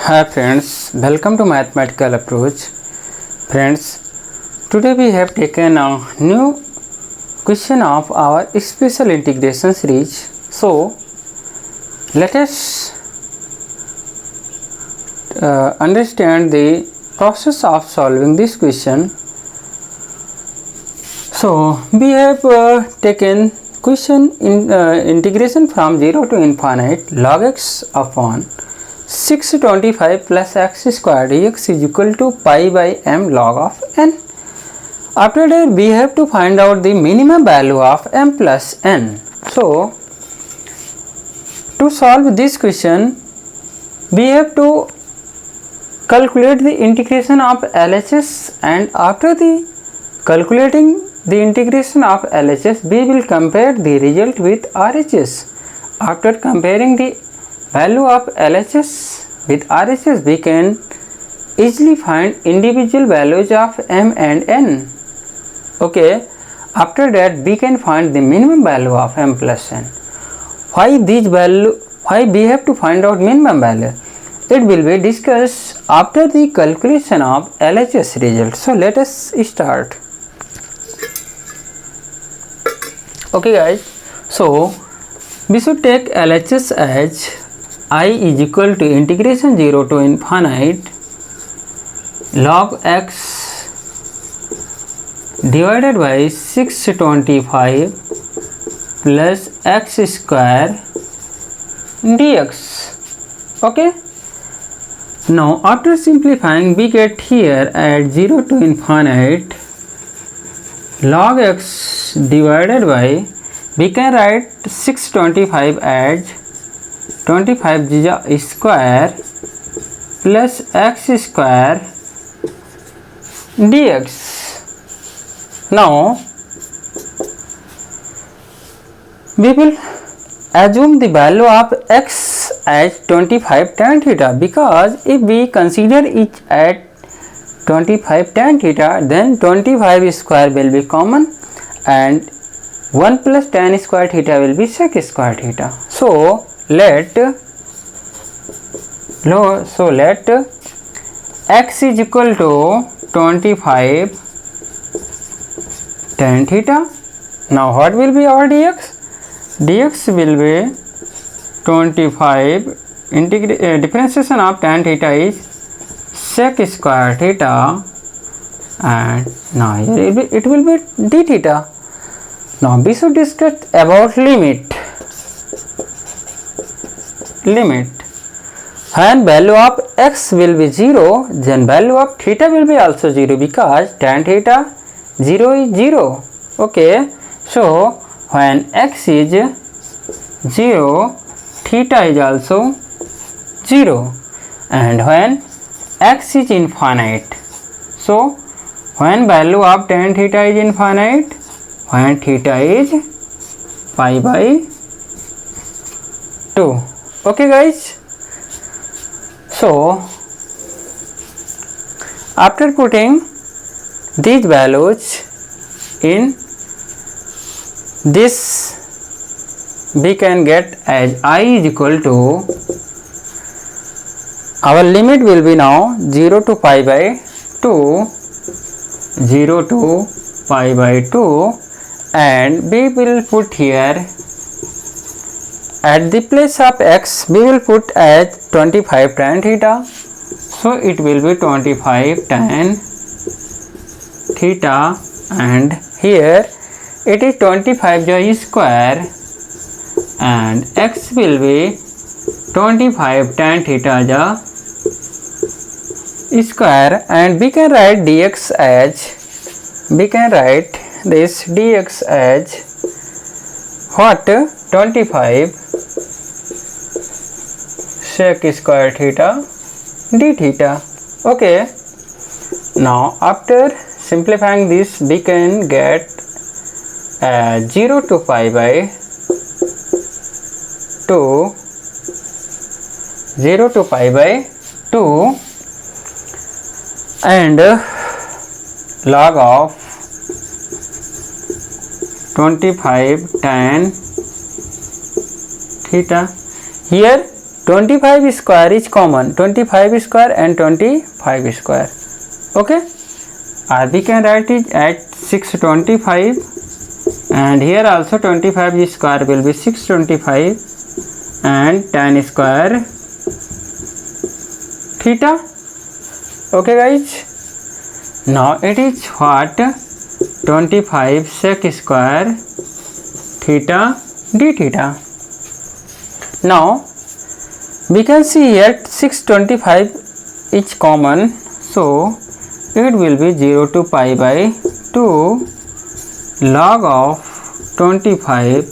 Hi friends, welcome to Mathematical Approach. Friends, today we have taken a new question of our special integration series. So, let us understand the process of solving this question. So, we have taken question in integration from 0 to infinite log x upon 625 plus x squared dx is equal to pi by m log of n. After that we have to find out the minimum value of m plus n. So, to solve this question we have to calculate the integration of LHS, and after the calculating the integration of LHS we will compare the result with RHS. After comparing the value of LHS with RHS we can easily find individual values of m and n. Okay, after that we can find the minimum value of m plus n. Why we have to find out minimum value? It will be discussed after the calculation of LHS result. So let us start. Okay guys, so we should take LHS as I is equal to integration 0 to infinite log x divided by 625 plus x square dx. Okay, now after simplifying we get here at 0 to infinite log x divided by, we can write 625 as 25 square plus x square dx. Now we will assume the value of x as 25 tan theta, because if we consider it at 25 tan theta then 25 square will be common and 1 plus tan square theta will be sec square theta. So let x is equal to 25 tan theta. Now what will be our dx? Dx will be 25 differentiation of tan theta is sec square theta, and now here it will be d theta. Now we should discuss about limit. When value of x will be 0 then value of theta will be also 0, because tan theta 0 is 0. Okay, so when x is 0 theta is also 0, and when x is infinite, so when value of tan theta is infinite, when theta is pi by 2. Okay guys, so after putting these values in this, we can get as I is equal to, our limit will be now 0 to pi by 2, 0 to pi by 2, and we will put here at the place of x we will put as 25 tan theta. So it will be 25 tan theta, and here it is 25 square, and x will be 25 tan theta square, and we can write dx as, what, 25 sec square theta d theta. Okay, now after simplifying this we can get 0 to pi by 2, 0 to pi by 2, and log of 25 tan theta. Here 25 square is common, 25 square and 25 square. Okay, or we can write it at 625, and here also 25 square will be 625 and tan square theta. Okay guys, now it is what 25 sec square theta d theta. Now we can see here 625 is common, so it will be 0 to pi by 2 log of 25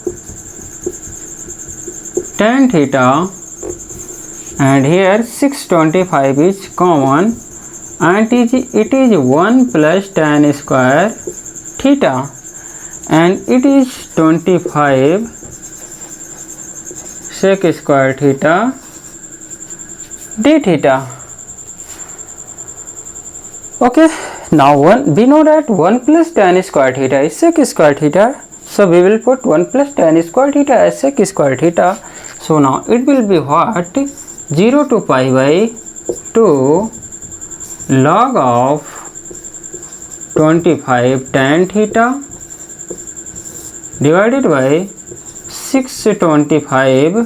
tan theta, and here 625 is common, and it is 1 plus tan square theta, and it is 25 sec square theta d theta. Okay, now we know that 1 plus tan square theta is sec square theta, so we will put 1 plus tan square theta as sec square theta. So now it will be what 0 to pi by 2 log of 25 tan theta divided by 625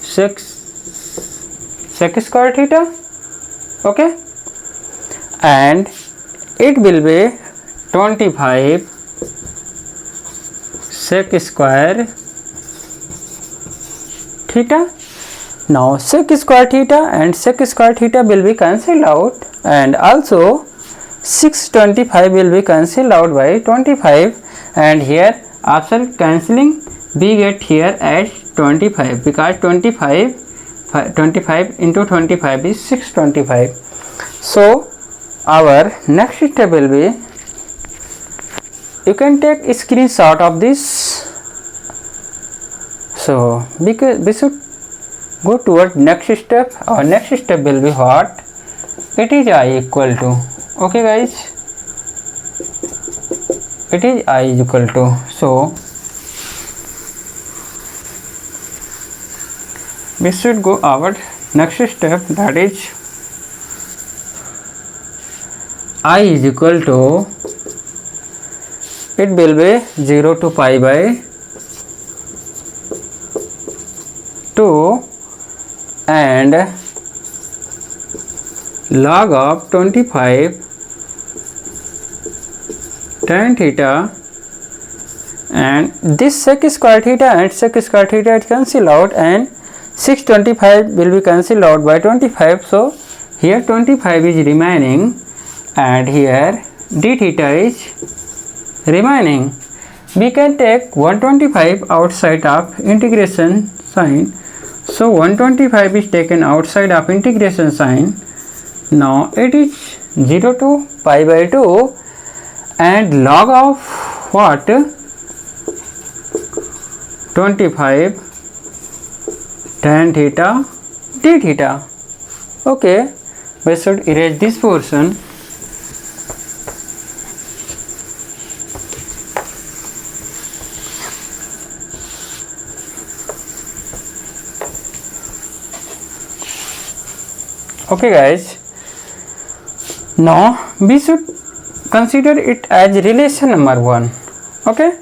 sec square theta. Okay, and it will be 25 sec square theta. Now sec square theta and sec square theta will be cancelled out, and also 625 will be cancelled out by 25, and here after cancelling we get here as 25, because 25 into 25 is 625. So our next step will be, you can take a screenshot of this. So because we should go toward next step. Our next step will be what? It is I equal to, okay guys, it is I is equal to, so we should go our next step, that is I is equal to, it will be 0 to pi by 2 and log of 25 tan theta, and this sec square theta and sec square theta is cancelled out, and 625 will be cancelled out by 25, so here 25 is remaining, and here d theta is remaining. We can take 125 outside of integration sign, so 125 is taken outside of integration sign. Now it is 0 to pi by 2 and log of what 25 tan theta d theta. Okay, we should erase this portion. Okay guys, now we should consider it as relation number 1. Okay,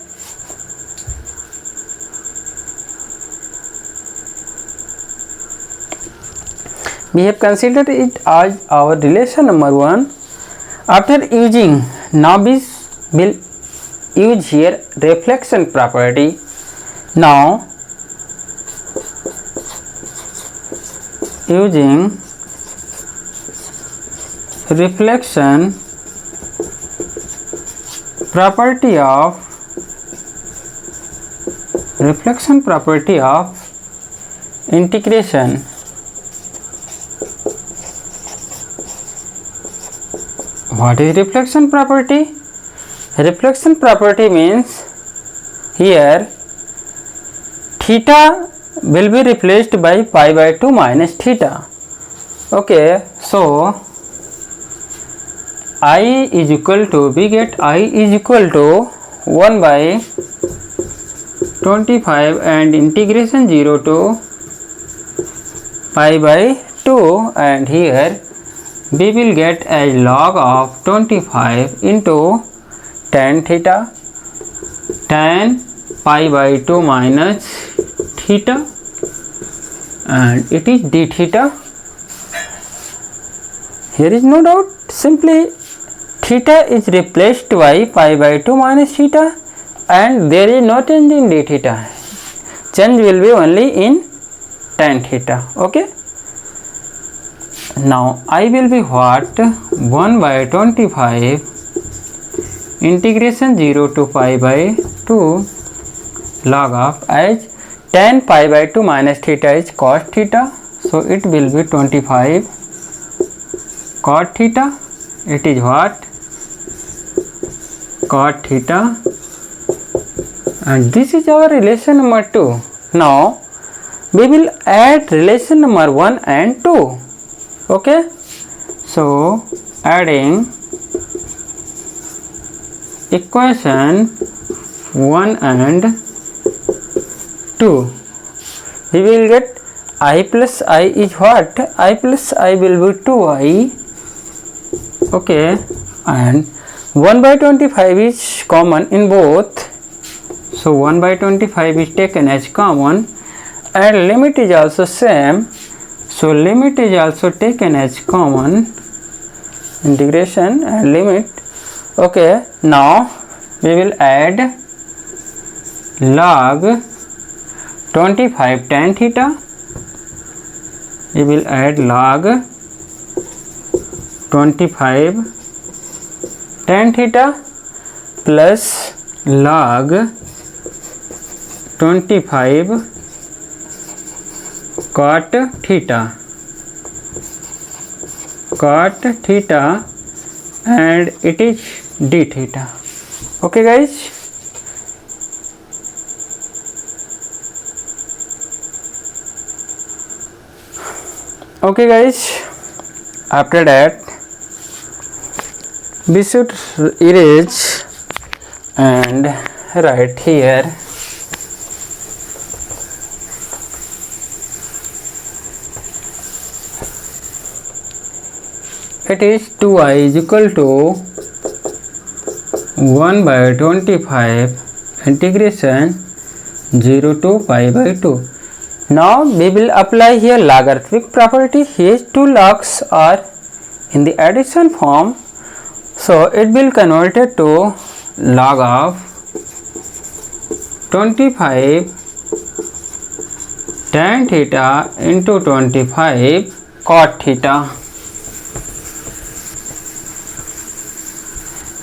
we have considered it as our relation number 1. After using, now we will use here reflection property. Now using reflection property of integration. What is reflection property? Reflection property means here theta will be replaced by pi by 2 minus theta. Okay, so I is equal to, we get I is equal to 1 by 25 and integration 0 to pi by 2, and here we will get as log of 25 into tan theta, tan pi by 2 minus theta, and it is d theta. Here is no doubt, simply theta is replaced by pi by 2 minus theta, and there is no change in d theta. Change will be only in tan theta. Okay. Now I will be what? 1 by 25 integration 0 to pi by 2 log of, as tan pi by 2 minus theta is cos theta, so it will be 25 cot theta. It is what? Cot theta, and this is our relation number 2. Now we will add relation number 1 and 2. Okay, so adding equation 1 and 2, we will get I plus I is what? I plus I will be 2I. Okay, and 1 by 25 is common in both, so 1 by 25 is taken as common, and limit is also same, so limit is also taken as common, integration and limit. Okay, now we will add log 25 tan theta, we will add log 25 tan theta plus log 25 cot theta, and it is d theta. Okay guys, after that we should erase and write here it is 2I is equal to 1 by 25 integration 0 to pi by 2. Now we will apply here logarithmic property. Here two logs are in the addition form, so it will convert it to log of 25 tan theta into 25 cot theta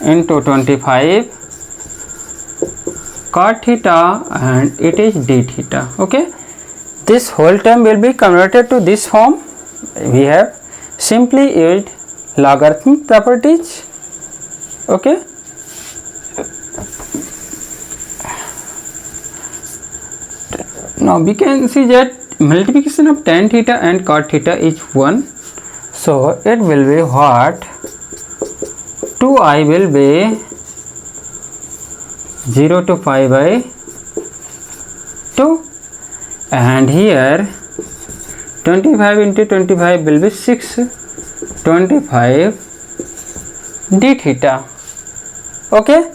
into 25 cot theta, and it is d theta. Okay, this whole term will be converted to this form. We have simply used logarithmic properties. Okay, now we can see that multiplication of tan theta and cot theta is 1, so it will be what? 2I will be 0 to pi by 2, and here 25 into 25 will be 6, 25 d theta. Okay,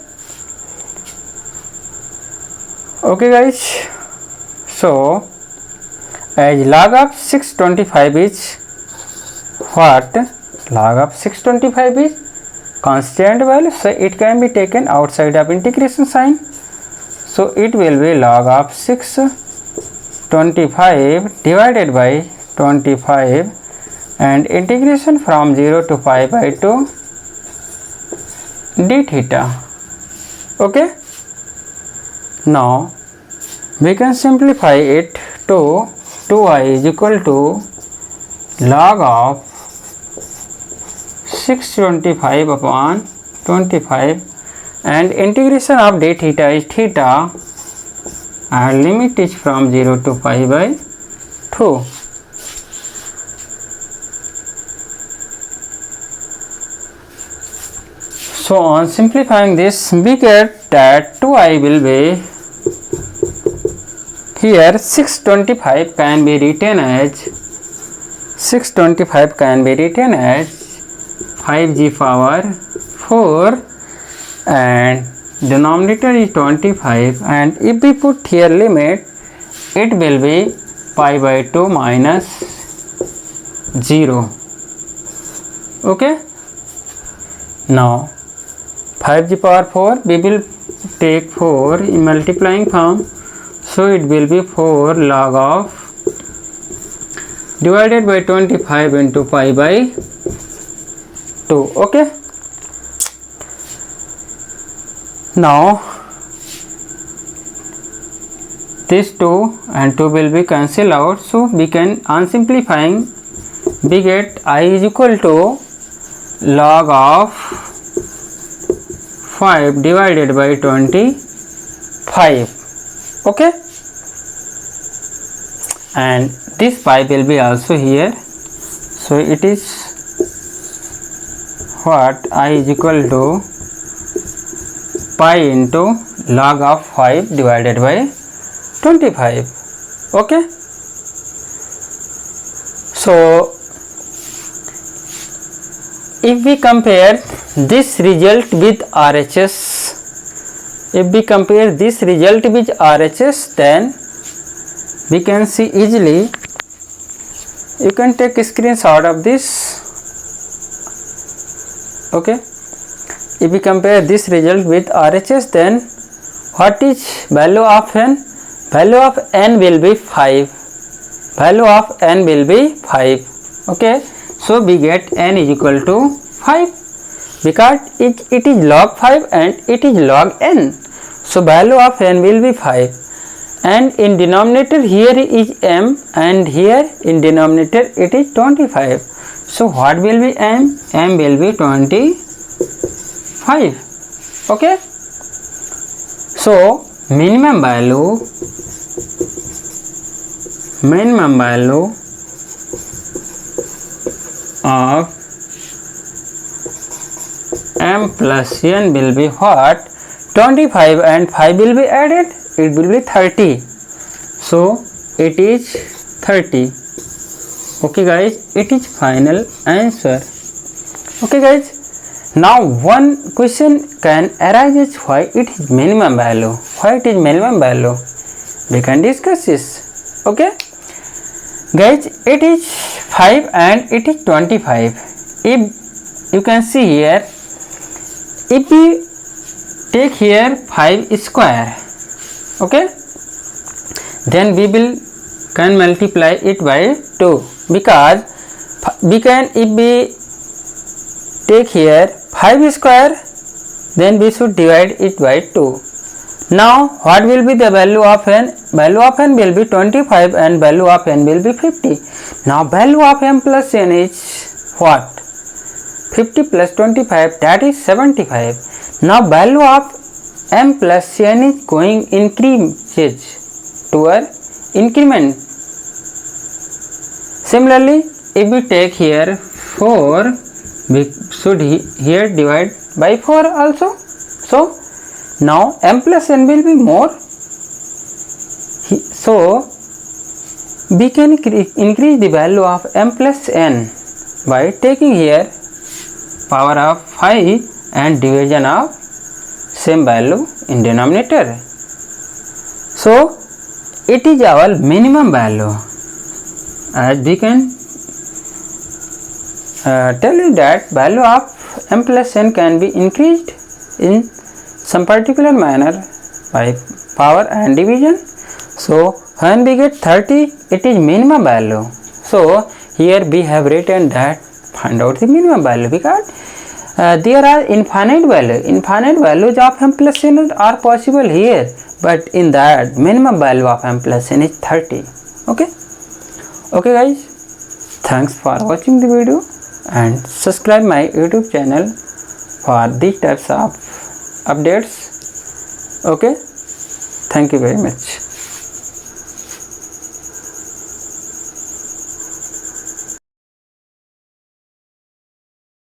guys, so as log of 625 is what? Log of 625 is constant value, so it can be taken outside of integration sign, so it will be log of 625 divided by 25 and integration from 0 to pi by 2 d theta. Okay, now we can simplify it to 2I is equal to log of 625 upon 25, and integration of d theta is theta, and limit is from 0 to pi by 2. So on simplifying this, we get that 2I will be here 625 can be written as 625 can be written as 5g power 4 and denominator is 25, and if we put here limit, it will be pi by 2 minus 0. Okay, now 5g power 4, we will take 4 in multiplying form, so it will be 4 log of divided by 25 into pi by 2. Okay, now this 2 and 2 will be cancelled out, so we can, on simplifying, we get I is equal to log of 5 divided by 25. Okay, and this pi will be also here, so it is what I is equal to pi into log of 5 divided by 25. Okay, so if we compare this result with RHS, then we can see easily. You can take a screenshot of this. Okay, if we compare this result with RHS, then what is value of n? Value of n will be 5. Value of n will be 5. Okay, so we get n is equal to 5 because it is log 5 and it is log n. So value of n will be 5, and in denominator here is m and here in denominator it is 25. So what will be m? M will be 25. Okay, so minimum value of m plus n will be what? 25, and 5 will be added, it will be 30. So it is 30. Okay guys, it is final answer. Okay guys, now one question can arise, why it is minimum value? Why it is minimum value? We can discuss this. Okay guys, it is 5 and it is 25. If you can see here, if we take here 5 square, okay, then we can multiply it by 2, because we can, if we take here 5 square, then we should divide it by 2. Now what will be the value of n? Value of n will be 25 and value of n will be 50. Now value of m plus n is what? 50 plus 25, that is 75. Now value of m plus n is going increases toward increment. Similarly, if we take here 4, we should here divide by 4 also. So now m plus n will be more. So we can increase the value of m plus n by taking here power of 5 and division of same value in denominator. So it is our minimum value. As we can tell you that value of m plus n can be increased in some particular manner by power and division. So when we get 30, it is minimum value. So here we have written that find out the minimum value, because there are infinite values of m plus n are possible here, but in that minimum value of m plus n is 30. Okay guys, thanks for watching the video and subscribe my YouTube channel for these types of updates. Okay, thank you very much.